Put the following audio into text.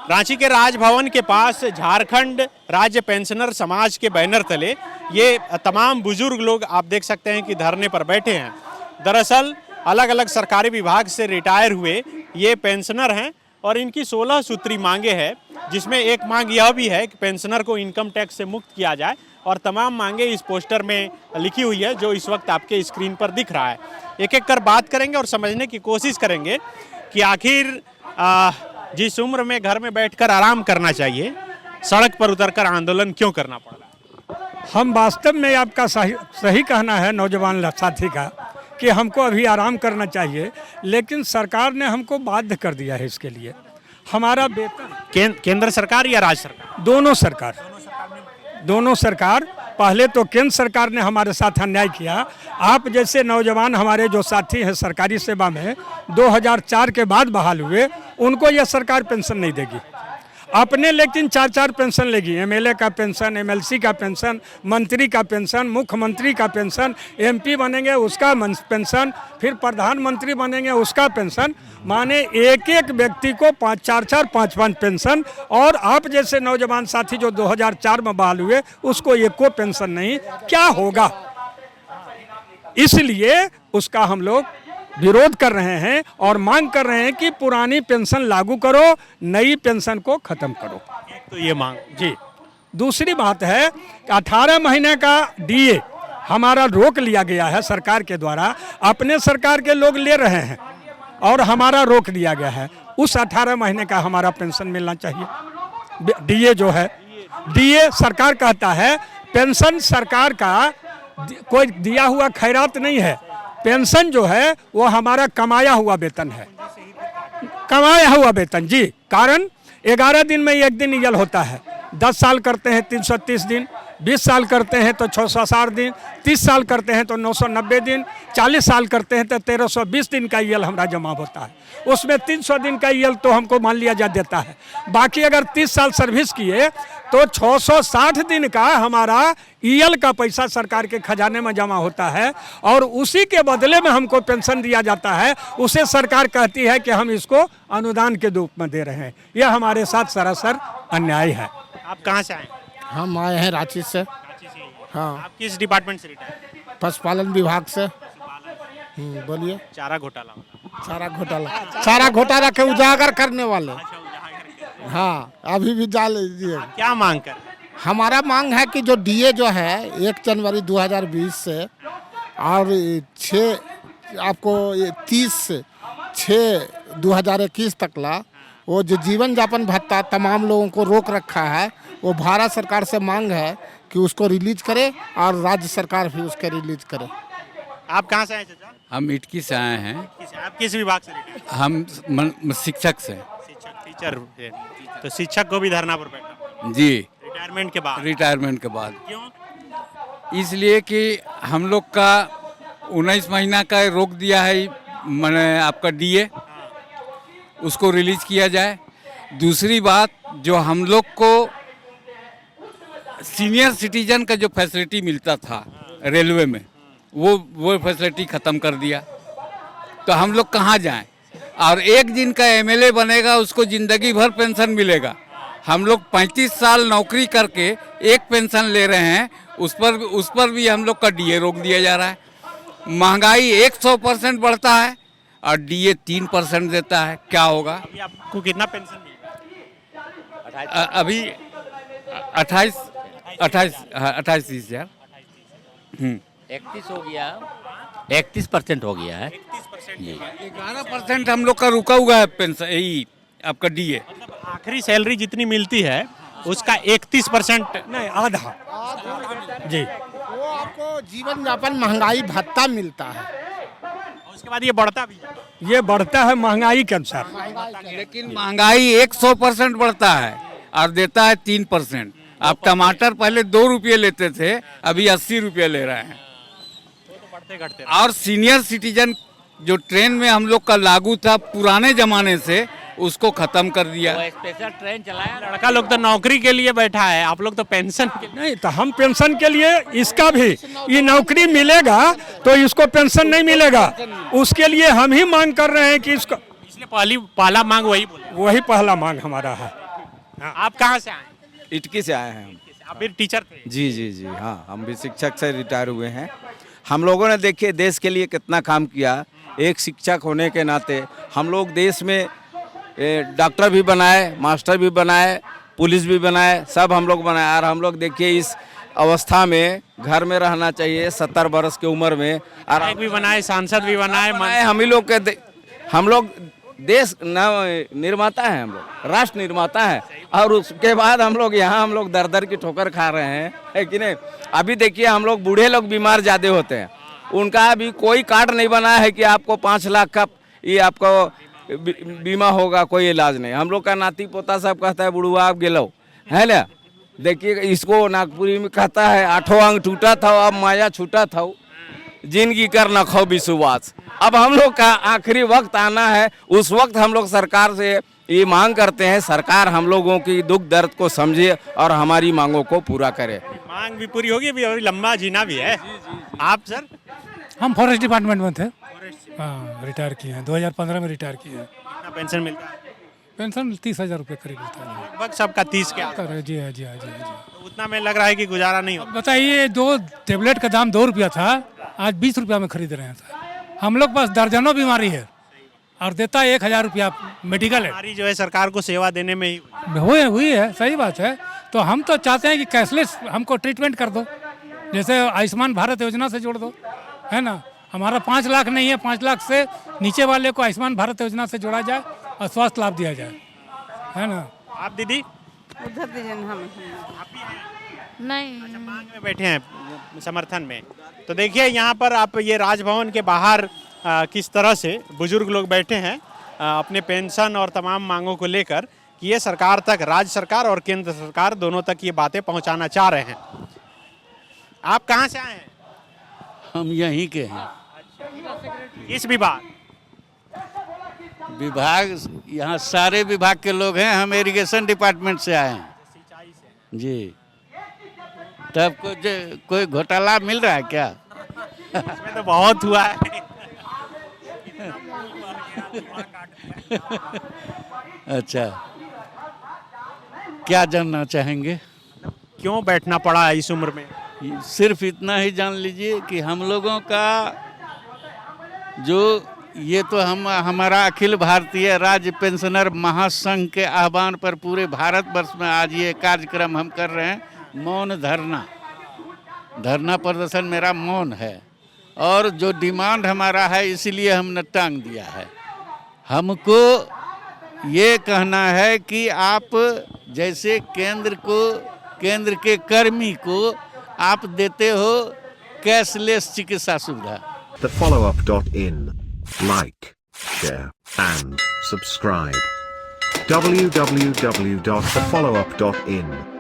रांची के राजभवन के पास झारखंड राज्य पेंशनर समाज के बैनर तले ये तमाम बुजुर्ग लोग आप देख सकते हैं कि धरने पर बैठे हैं। दरअसल अलग अलग सरकारी विभाग से रिटायर हुए ये पेंशनर हैं और इनकी 16 सूत्री मांगे हैं, जिसमें एक मांग यह भी है कि पेंशनर को इनकम टैक्स से मुक्त किया जाए और तमाम मांगे इस पोस्टर में लिखी हुई है जो इस वक्त आपके स्क्रीन पर दिख रहा है। एक एक कर बात करेंगे और समझने की कोशिश करेंगे कि आखिर जिस उम्र में घर में बैठकर आराम करना चाहिए, सड़क पर उतरकर आंदोलन क्यों करना पड़ रहा है। हम वास्तव में आपका सही कहना है नौजवान साथी का कि हमको अभी आराम करना चाहिए, लेकिन सरकार ने हमको बाध्य कर दिया है इसके लिए। हमारा वेतन केंद्र सरकार या राज्य सरकार? दोनों सरकार। पहले तो केंद्र सरकार ने हमारे साथ अन्याय किया। आप जैसे नौजवान हमारे जो साथी हैं सरकारी सेवा में 2004 के बाद बहाल हुए, उनको यह सरकार पेंशन नहीं देगी अपने, लेकिन 4 पेंशन लेगी। एमएलए का पेंशन, एमएलसी का पेंशन, मंत्री का पेंशन, मुख्यमंत्री का पेंशन, एमपी बनेंगे उसका पेंशन, फिर प्रधानमंत्री बनेंगे उसका पेंशन। माने एक एक व्यक्ति को 4 5 पेंशन। और आप जैसे नौजवान साथी जो 2004 में बहाल हुए उसको एको पेंशन नहीं। क्या होगा? इसलिए उसका हम लोग विरोध कर रहे हैं और मांग कर रहे हैं कि पुरानी पेंशन लागू करो, नई पेंशन को खत्म करो। तो ये मांग जी। दूसरी बात है कि 18 महीने का डीए हमारा रोक लिया गया है सरकार के द्वारा। अपने सरकार के लोग ले रहे हैं और हमारा रोक दिया गया है। उस 18 महीने का हमारा पेंशन मिलना चाहिए। डीए जो है, डीए सरकार कहता है पेंशन सरकार का कोई दिया हुआ खैरात नहीं है। पेंशन जो है वो हमारा कमाया हुआ वेतन है, कमाया हुआ वेतन जी। कारण 11 दिन में एक दिन ईएल होता है, 10 साल करते हैं 330 दिन, 20 साल करते हैं तो 660 दिन, 30 साल करते हैं तो 990 दिन, 40 साल करते हैं तो 1320 दिन का ईएल हमारा जमा होता है। उसमें 300 दिन का ईएल तो हमको मान लिया जा देता है। बाकी अगर 30 साल सर्विस किए तो 660 दिन का हमारा ईएल का पैसा सरकार के खजाने में जमा होता है और उसी के बदले में हमको पेंशन दिया जाता है। उसे सरकार कहती है कि हम इसको अनुदान के रूप में दे रहे हैं। यह हमारे साथ सरासर अन्याय है। आप कहाँ से आए? हम आए हैं रांची से। हाँ। आप किस डिपार्टमेंट से रिटायर? पशुपालन विभाग से। बोलिए। चारा घोटाला सारा घोटाला के उजागर करने वाले। हाँ, अभी भी डाल लीजिए। क्या मांग कर? हमारा मांग है कि जो डीए जो है 1 जनवरी 2020 से और 30/6/2021 तक ला वो जो जीवन यापन भत्ता तमाम लोगों को रोक रखा है, वो भारत सरकार से मांग है कि उसको रिलीज करे और राज्य सरकार भी उसके रिलीज करे। आप कहाँ से आए चाचा? हम इटकी से आए हैं। आप किस विभाग से रिटायर? हम शिक्षक से। टीचर। तो शिक्षक को भी धरना पर बैठना जी। रिटायरमेंट के बाद क्यों? इसलिए कि हम लोग का 19 महीना का रोक दिया है, मैंने आपका डीए, उसको रिलीज किया जाए। दूसरी बात, जो हम लोग को सीनियर सिटीजन का जो फैसिलिटी मिलता था रेलवे में, वो फैसिलिटी ख़त्म कर दिया। तो हम लोग कहाँ जाएं? और एक दिन का एमएलए बनेगा उसको ज़िंदगी भर पेंशन मिलेगा। हम लोग 35 साल नौकरी करके एक पेंशन ले रहे हैं, उस पर भी हम लोग का डीए रोक दिया जा रहा है। महंगाई 100% बढ़ता है और डीए 3% देता है। क्या होगा? अभी आपको कितना पेंशन मिल रहा है? अभी 28,000। 31 हो गया, 31% हो गया है। 11% हम लोग का रुका हुआ है पेंशन, यही आपका डीए। मतलब आखिरी सैलरी जितनी मिलती है उसका 31% नहीं, आधा जी। वो आपको जीवन यापन महंगाई भत्ता मिलता है। उसके बाद ये बढ़ता भी है। ये बढ़ता है महंगाई के अनुसार, लेकिन महंगाई 100% बढ़ता है और देता है 3%। आप टमाटर पहले 2 रुपये लेते थे, अभी 80 रुपये ले रहे हैं। घटते और सीनियर सिटीजन जो ट्रेन में हम लोग का लागू था पुराने जमाने से, उसको खत्म कर दिया। स्पेशल ट्रेन चलाया। लड़का लोग तो नौकरी के लिए बैठा है, आप लोग तो पेंशन के नहीं। तो हम पेंशन के लिए, इसका भी ये नौकरी मिलेगा तो इसको पेंशन नहीं मिलेगा। उसके लिए हम ही मांग कर रहे हैं कि इसको, इसलिए पहला मांग वही बोला। वही पहला मांग हमारा है। आप कहाँ से आए? इटकी से आए हैं हम। आप भी टीचर थे? जी जी जी हाँ, हम भी शिक्षक से रिटायर हुए हैं। हम लोगों ने देखिए देश के लिए कितना काम किया। एक शिक्षक होने के नाते हम लोग देश में डॉक्टर भी बनाए, मास्टर भी बनाए, पुलिस भी बनाए, सब हम लोग बनाए। और हम लोग देखिए इस अवस्था में घर में रहना चाहिए 70 बरस की उम्र में। और विधायक भी बनाए, सांसद भी बनाए, हम ही लोग के हम लोग देश निर्माता है, हम लोग राष्ट्र निर्माता है। और उसके बाद हम लोग यहाँ हम लोग दर दर की ठोकर खा रहे हैं, है कि नहीं। अभी देखिए हम लोग बूढ़े लोग बीमार ज़्यादा होते हैं, उनका अभी कोई कार्ड नहीं बना है कि आपको 5 लाख का ये आपको बीमा होगा, कोई इलाज नहीं। हम लोग का नाती पोता सब कहता है बुढ़वा आप गेलो है ना। देखिए इसको नागपुरी में कहता है 8 अंग टूटा था अब माया छूटा था, जिंदगी कर न खो विश्वास। अब हम लोग का आखिरी वक्त आना है, उस वक्त हम लोग सरकार से ये मांग करते हैं, सरकार हम लोगों की दुख दर्द को समझे और हमारी मांगों को पूरा करे। मांग भी पूरी होगी, अभी और लंबा जीना भी है। आप सर? हम फॉरेस्ट डिपार्टमेंट में थे। हाँ, रिटायर किए हैं, 2015 में रिटायर किए हैं। कितना पेंशन मिलता है? पेंशन 30,000 रुपये करीब मिलता है। लगभग सबका 30 के आसपास। जी हाँ जी हाँ जी हाँ जी। तो उतना में लग रहा है कि गुजारा नहीं होगा। बताइए, 2 टेबलेट का दाम 2 रुपया था, आज 20 रुपया में खरीद रहे हैं सर। हम लोग पास दर्जनों बीमारी है और देता है 1,000 रुपया मेडिकल है। हमारी जो है सरकार को सेवा देने में ही हुई है, सही बात है। तो हम तो चाहते हैं कि कैशलेस हमको ट्रीटमेंट कर दो, जैसे आयुष्मान भारत योजना से जोड़ दो, है ना। हमारा 5 लाख नहीं है, 5 लाख से नीचे वाले को आयुष्मान भारत योजना से जोड़ा जाए और स्वास्थ्य लाभ दिया जाए, है ना। आप दीदी उधर दीजिए हम नहीं। मांग में बैठे हैं समर्थन में। तो देखिए यहाँ पर आप ये राजभवन के बाहर किस तरह से बुजुर्ग लोग बैठे हैं अपने पेंशन और तमाम मांगों को लेकर कि ये सरकार तक, राज्य सरकार और केंद्र सरकार दोनों तक ये बातें पहुंचाना चाह रहे हैं। आप कहाँ से आए हैं? हम यहीं के हैं। इस विभाग यहाँ सारे विभाग के लोग हैं। हम इरिगेशन डिपार्टमेंट से आए हैं जी। तब कोई घोटाला मिल रहा है क्या? इसमें तो बहुत हुआ है। अच्छा, क्या जानना चाहेंगे? क्यों बैठना पड़ा इस उम्र में? सिर्फ इतना ही जान लीजिए कि हम लोगों का जो ये तो हमारा अखिल भारतीय राज्य पेंशनर महासंघ के आह्वान पर पूरे भारतवर्ष में आज ये कार्यक्रम हम कर रहे हैं। मौन धरना प्रदर्शन मेरा मौन है और जो डिमांड हमारा है इसीलिए हमने टांग दिया है। हमको ये कहना है कि आप जैसे केंद्र के कर्मी को आप देते हो कैशलेस चिकित्सा सुविधा। thefollowup.in. Like, share, and subscribe. www.thefollowup.in